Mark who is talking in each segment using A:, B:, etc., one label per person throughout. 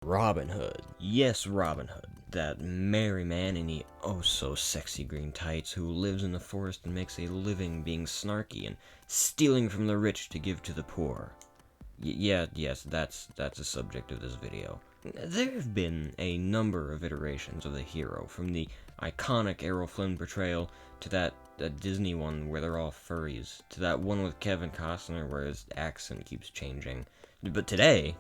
A: Robin Hood. Yes, Robin Hood. That merry man in the oh-so-sexy green tights who lives in the forest and makes a living being snarky and stealing from the rich to give to the poor. Yes, that's the subject of this video. There have been a number of iterations of the hero, from the iconic Errol Flynn portrayal to that Disney one where they're all furries, to that one with Kevin Costner where his accent keeps changing. But today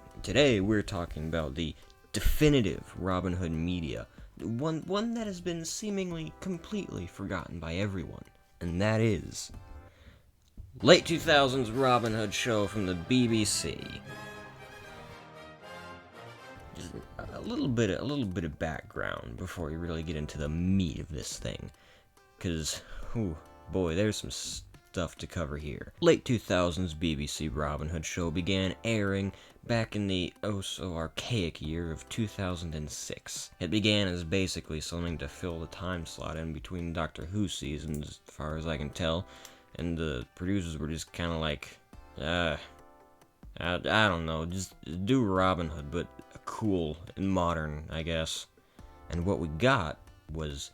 A: we're talking about the definitive Robin Hood media, one that has been seemingly completely forgotten by everyone, and that is late 2000s Robin Hood show from the BBC. Just a little bit of background before we really get into the meat of this thing, because, oh boy, there's some stuff to cover here. Late 2000s BBC Robin Hood show began airing back in the oh-so-archaic year of 2006. It began as basically something to fill the time slot in between Doctor Who seasons, as far as I can tell, and the producers were just kind of like, I don't know, just do Robin Hood, but cool and modern, I guess. And what we got was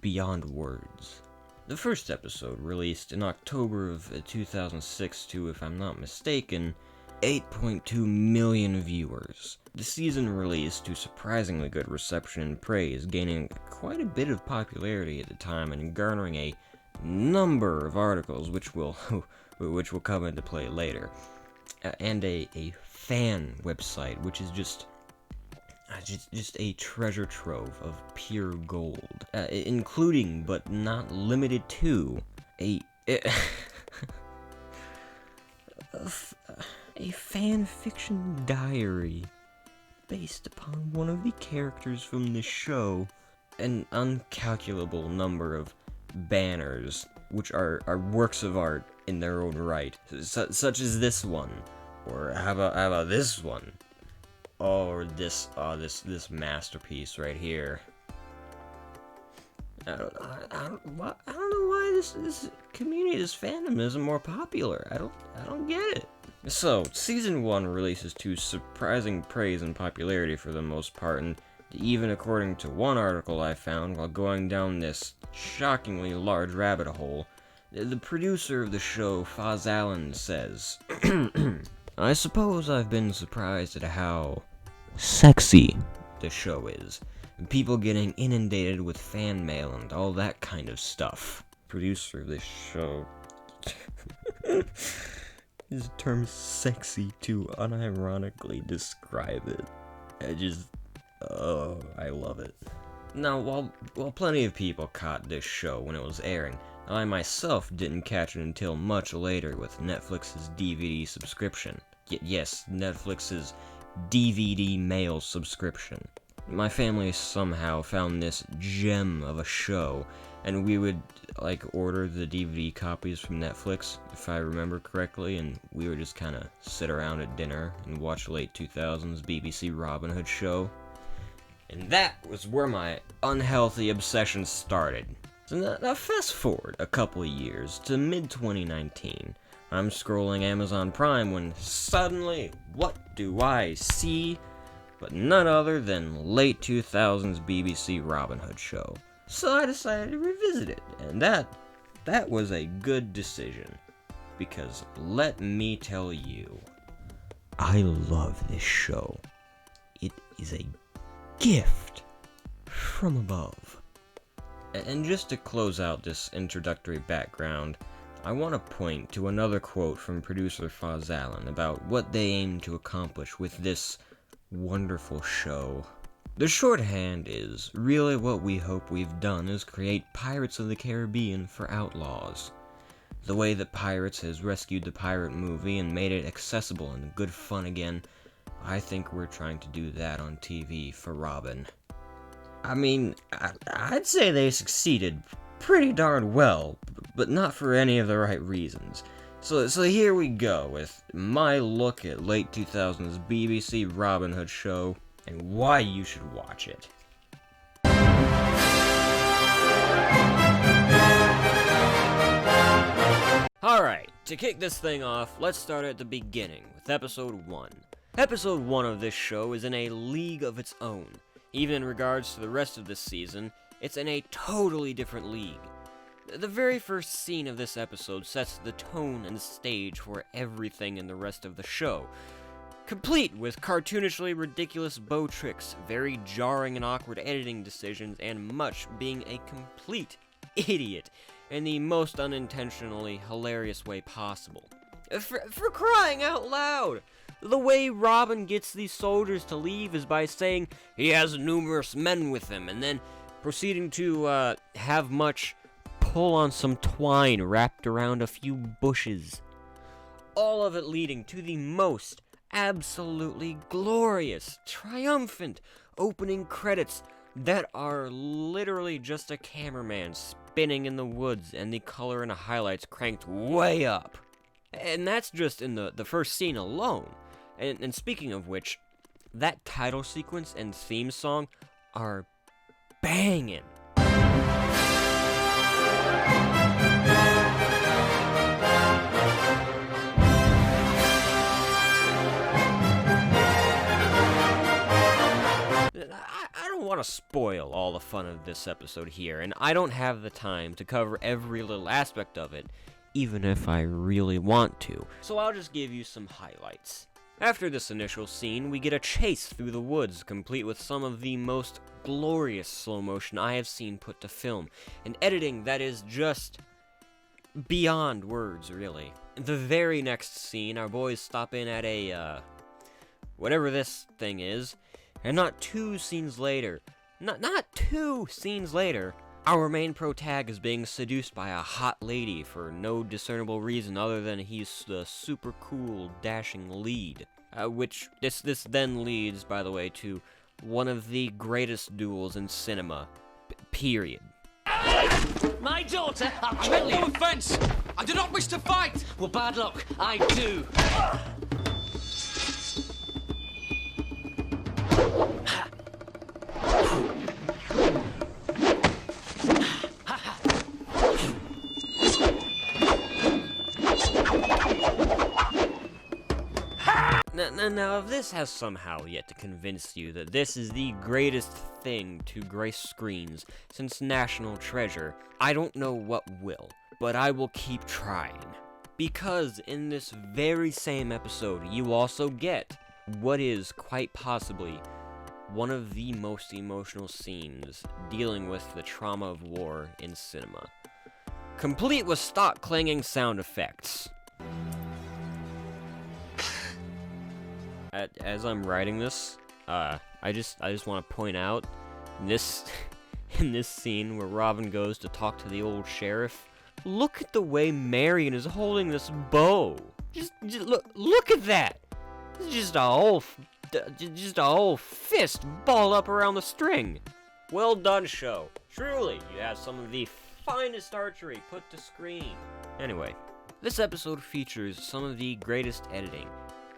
A: Beyond Words. The first episode, released in October of 2006 to, if I'm not mistaken, 8.2 million viewers. The season released to surprisingly good reception and praise, gaining quite a bit of popularity at the time and garnering a number of articles which will come into play later. And a fan website, which is just a treasure trove of pure gold, including but not limited to a fan fiction diary based upon one of the characters from the show, an uncalculable number of banners which are works of art in their own right, such as this one, or how about this one, or this masterpiece right here. I don't know why this community, this fandom isn't more popular. I don't get it. So, Season 1 releases to surprising praise and popularity for the most part, and even according to one article I found while going down this shockingly large rabbit hole, the producer of the show, Faz Allen, says, I suppose I've been surprised at how sexy the show is. People getting inundated with fan mail and all that kind of stuff. Producer of this show his term sexy to unironically describe it. I love it. Now, while plenty of people caught this show when it was airing, I myself didn't catch it until much later with Netflix's DVD subscription. Yes, Netflix's DVD mail subscription. My family somehow found this gem of a show, and we would, order the DVD copies from Netflix, if I remember correctly, and we would just kind of sit around at dinner and watch late 2000s BBC Robin Hood show. And that was where my unhealthy obsession started. So now fast forward a couple of years to mid-2019. I'm scrolling Amazon Prime when suddenly, what do I see but none other than late 2000s BBC Robin Hood show. So I decided to revisit it, and that was a good decision, because let me tell you, I love this show. It is a gift from above. And just to close out this introductory background, I want to point to another quote from producer Faz Allen about what they aim to accomplish with this wonderful show. The shorthand is, really what we hope we've done is create Pirates of the Caribbean for outlaws. The way that Pirates has rescued the pirate movie and made it accessible and good fun again, I think we're trying to do that on TV for Robin. I mean, I'd say they succeeded pretty darn well, but not for any of the right reasons. So here we go with my look at late 2000s BBC Robin Hood show and why you should watch it. Alright, to kick this thing off, let's start at the beginning with episode 1. Episode 1 of this show is in a league of its own. Even in regards to the rest of this season, it's in a totally different league. The very first scene of this episode sets the tone and stage for everything in the rest of the show, complete with cartoonishly ridiculous bow tricks, very jarring and awkward editing decisions, and Much being a complete idiot in the most unintentionally hilarious way possible. For crying out loud! The way Robin gets these soldiers to leave is by saying he has numerous men with him, and then proceeding to have Much pull on some twine wrapped around a few bushes. All of it leading to the most absolutely glorious, triumphant opening credits that are literally just a cameraman spinning in the woods and the color and the highlights cranked way up. And that's just in the first scene alone. And speaking of which, that title sequence and theme song are banging. I don't want to spoil all the fun of this episode here, and I don't have the time to cover every little aspect of it, even if I really want to, so I'll just give you some highlights. After this initial scene, we get a chase through the woods, complete with some of the most glorious slow motion I have seen put to film, and editing that is just beyond words, really. The very next scene, our boys stop in at a, whatever this thing is, and not two scenes later, our main protag is being seduced by a hot lady for no discernible reason other than he's the super cool, dashing lead. Which this then leads, by the way, to one of the greatest duels in cinema. Period.
B: My daughter, I meant no offense. I do not wish to fight. Well, bad luck. I do.
A: Now, if this has somehow yet to convince you that this is the greatest thing to grace screens since National Treasure, I don't know what will, but I will keep trying. Because in this very same episode, you also get what is quite possibly one of the most emotional scenes dealing with the trauma of war in cinema, complete with stock clanging sound effects. As I'm writing this, I just want to point out this in this scene where Robin goes to talk to the old sheriff. Look at the way Marion is holding this bow. Just look at that. It's just a whole fist balled up around the string. Well done, show. Truly, you have some of the finest archery put to screen. Anyway, this episode features some of the greatest editing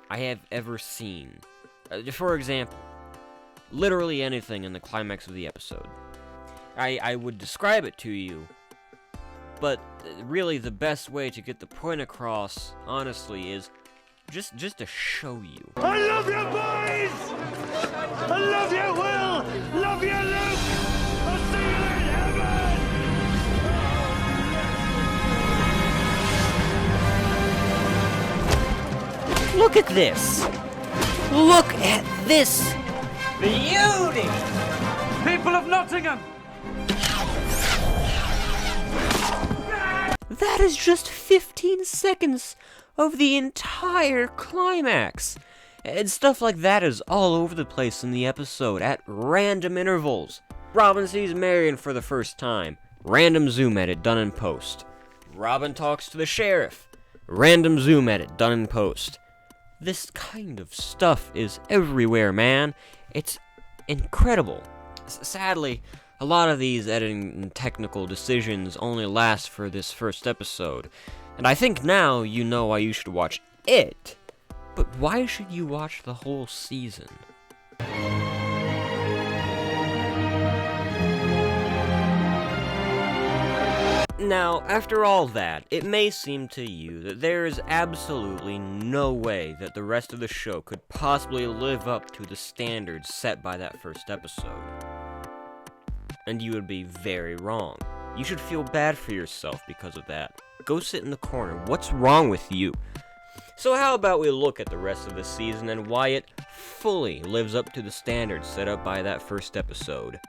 A: I have ever seen. For example, literally anything in the climax of the episode. I would describe it to you, but really the best way to get the point across, honestly, is just to show you.
C: I love you, boys! I love you, Will! Love you, Luke! I'll see you in heaven!
A: Look at this! Look at this beauty!
C: People of Nottingham!
A: That is just 15 seconds of the entire climax. And stuff like that is all over the place in the episode at random intervals. Robin sees Marion for the first time. Random zoom edit done in post. Robin talks to the sheriff. Random zoom edit done in post. This kind of stuff is everywhere, man. It's incredible. Sadly, a lot of these editing and technical decisions only last for this first episode. And I think now you know why you should watch it. But why should you watch the whole season? Now, after all that, it may seem to you that there is absolutely no way that the rest of the show could possibly live up to the standards set by that first episode. And you would be very wrong. You should feel bad for yourself because of that. Go sit in the corner. What's wrong with you? So how about we look at the rest of the season and why it fully lives up to the standards set up by that first episode.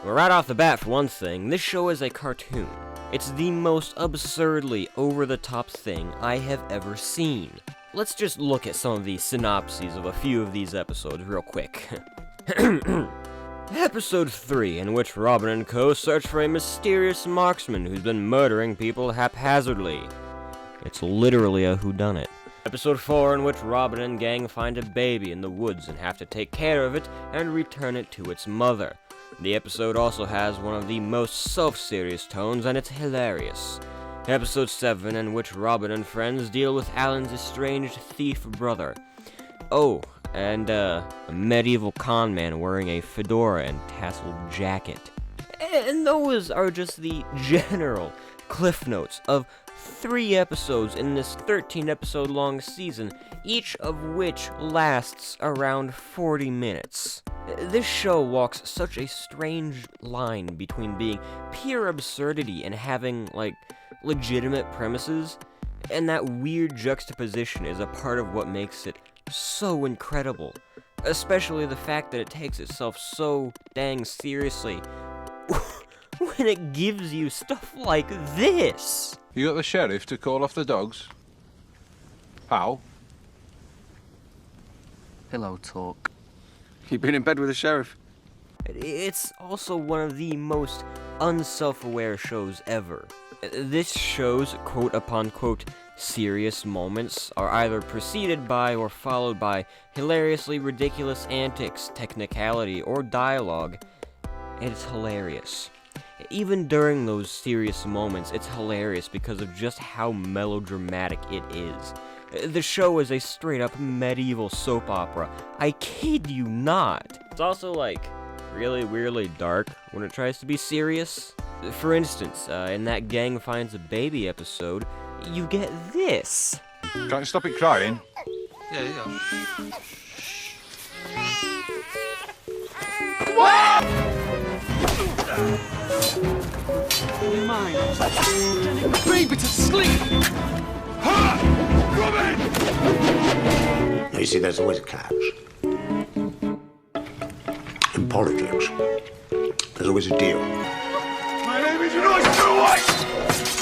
A: Well, right off the bat, for one thing, this show is a cartoon. It's the most absurdly over-the-top thing I have ever seen. Let's just look at some of the synopses of a few of these episodes real quick. Episode 3, in which Robin and co. search for a mysterious marksman who's been murdering people haphazardly. It's literally a whodunit. Episode 4, in which Robin and gang find a baby in the woods and have to take care of it and return it to its mother. The episode also has one of the most self-serious tones, and it's hilarious. Episode 7, in which Robin and friends deal with Alan's estranged thief brother. Oh, and a medieval con man wearing a fedora and tasseled jacket. And those are just the general cliff notes of 3 episodes in this 13-episode long season, each of which lasts around 40 minutes. This show walks such a strange line between being pure absurdity and having, legitimate premises, and that weird juxtaposition is a part of what makes it so incredible, especially the fact that it takes itself so dang seriously when it gives you stuff like this.
D: You got the sheriff to call off the dogs? How?
E: Pillow talk.
F: You've been in bed with the sheriff?
A: It's also one of the most unself-aware shows ever. This show's quote-upon-quote serious moments are either preceded by or followed by hilariously ridiculous antics, technicality, or dialogue, and it's hilarious. Even during those serious moments, it's hilarious because of just how melodramatic it is. The show is a straight-up medieval soap opera. I kid you not. It's also, really weirdly dark when it tries to be serious. For instance, in that Gang Finds a Baby episode, you get this.
D: Can't you stop it crying?
F: Yeah.
B: You mind? Telling the baby to sleep!
G: Now, you see, there's always a catch. In politics, there's always a deal.
C: My name is Royce Blue White!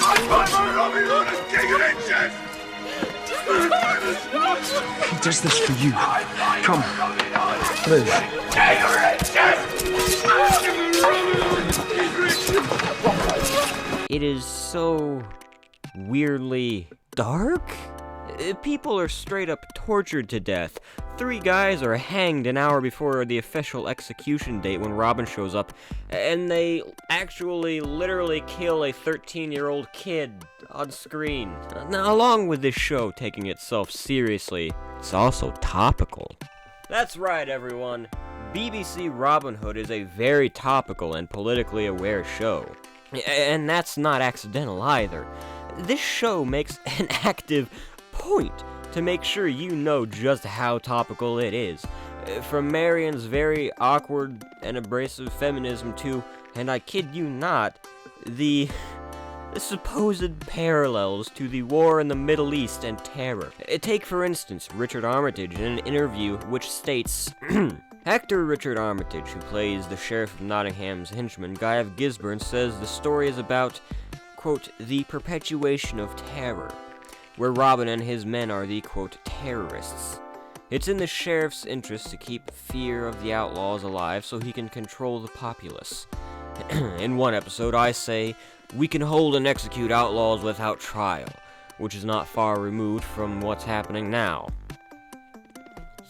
C: I'm my Robin Hood and King of Inches!
F: He does this for you. Come.
A: It is so weirdly dark? People are straight up tortured to death. 3 guys are hanged an hour before the official execution date when Robin shows up, and they actually literally kill a 13-year-old kid on screen. Now, along with this show taking itself seriously, it's also topical. That's right, everyone. BBC Robin Hood is a very topical and politically aware show. And that's not accidental either. This show makes an active point to make sure you know just how topical it is. From Marion's very awkward and abrasive feminism to, and I kid you not, the supposed parallels to the war in the Middle East and terror. Take, for instance, Richard Armitage in an interview which states, Actor Richard Armitage, who plays the Sheriff of Nottingham's henchman, Guy of Gisborne, says the story is about, quote, the perpetuation of terror, where Robin and his men are the, quote, terrorists. It's in the sheriff's interest to keep fear of the outlaws alive so he can control the populace. In one episode, I say, we can hold and execute outlaws without trial, which is not far removed from what's happening now.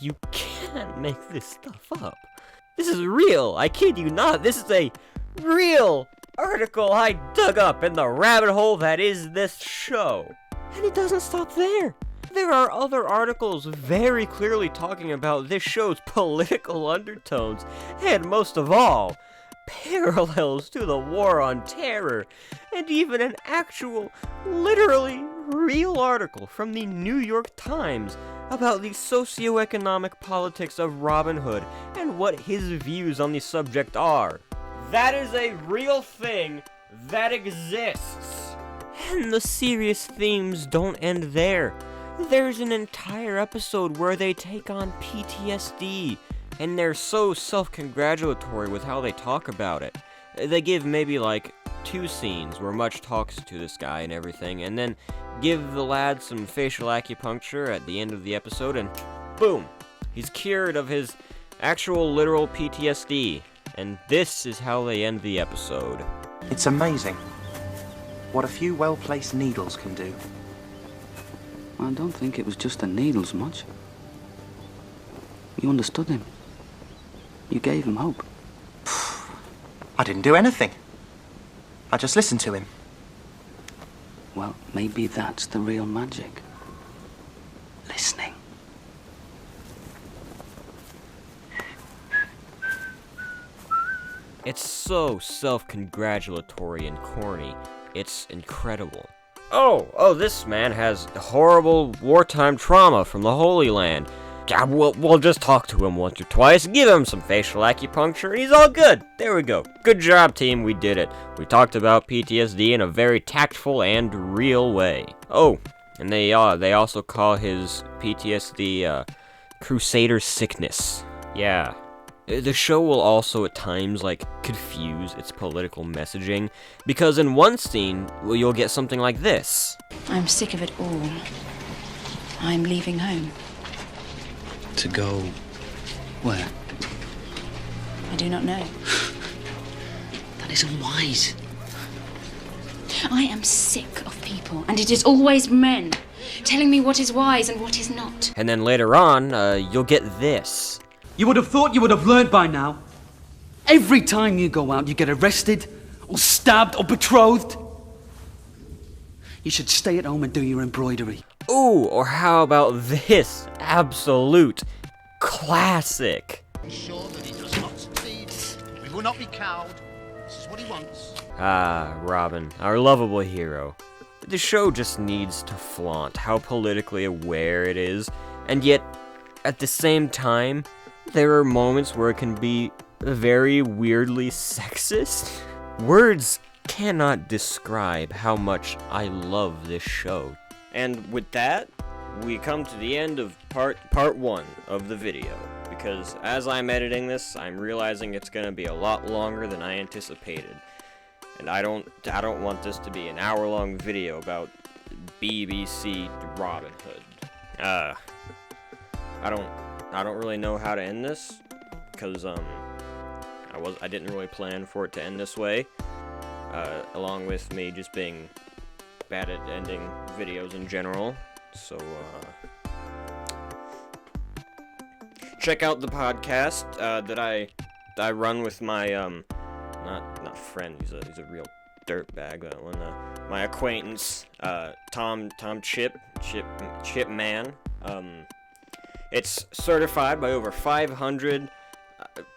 A: You can't make this stuff up. This is real, I kid you not. This is a real article I dug up in the rabbit hole that is this show. And it doesn't stop there. There are other articles very clearly talking about this show's political undertones, and most of all, parallels to the War on Terror, and even an actual, literally real article from the New York Times about the socioeconomic politics of Robin Hood and what his views on the subject are. That is a real thing that exists. And the serious themes don't end there. There's an entire episode where they take on PTSD, and they're so self-congratulatory with how they talk about it. They give maybe like 2 scenes where Much talks to this guy and everything, and then give the lad some facial acupuncture at the end of the episode, and boom, he's cured of his actual literal PTSD. And this is how they end the episode.
E: It's amazing what a few well-placed needles can do.
H: I don't think it was just the needles, Much. You understood him. You gave him hope.
E: I didn't do anything. I just listened to him.
H: Well, maybe that's the real magic. Listening.
A: It's so self-congratulatory and corny. It's incredible. Oh, this man has horrible wartime trauma from the Holy Land. Yeah, we'll just talk to him once or twice, give him some facial acupuncture, and he's all good. There we go. Good job, team, we did it. We talked about PTSD in a very tactful and real way. Oh, and they also call his PTSD, Crusader Sickness. Yeah. The show will also at times, confuse its political messaging, because in one scene, you'll get something like this.
I: I'm sick of it all. I'm leaving home.
H: To go where?
I: I do not know.
H: That is unwise.
I: I am sick of people, and it is always men, telling me what is wise and what is not.
A: And then later on, you'll get this.
H: You would have thought you would have learned by now. Every time you go out, you get arrested, or stabbed, or betrothed. You should stay at home and do your embroidery.
A: Ooh, or how about this absolute classic?
J: Sure that he does not succeed. We will not be cowed. This is what he wants.
A: Ah, Robin, our lovable hero. The show just needs to flaunt how politically aware it is, and yet, at the same time, there are moments where it can be very weirdly sexist. Words cannot describe how much I love this show. And with that, we come to the end of part 1 of the video, because as I'm editing this, I'm realizing it's gonna be a lot longer than I anticipated. And I don't want this to be an hour-long video about BBC Robin Hood. I don't really know how to end this, because I didn't really plan for it to end this way. Along with me just being bad at ending videos in general. So check out the podcast that I run with my not friend. He's a real dirtbag. That one. My acquaintance, Tom Chipman. It's certified by over 500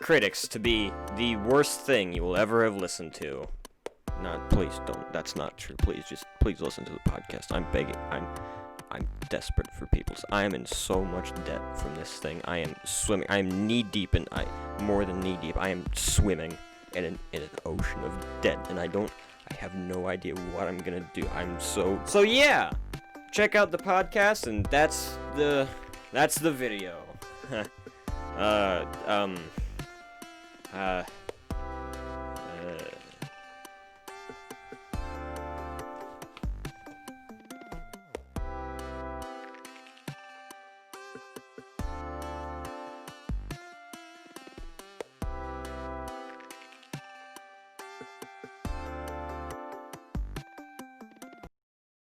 A: critics to be the worst thing you will ever have listened to. Please don't. That's not true. Please listen to the podcast. I'm begging. I'm desperate for people. I am in so much debt from this thing. I am swimming. I am knee deep more than knee deep. I am swimming in an ocean of debt, and I have no idea what I'm gonna do. So yeah. Check out the podcast, and that's the video.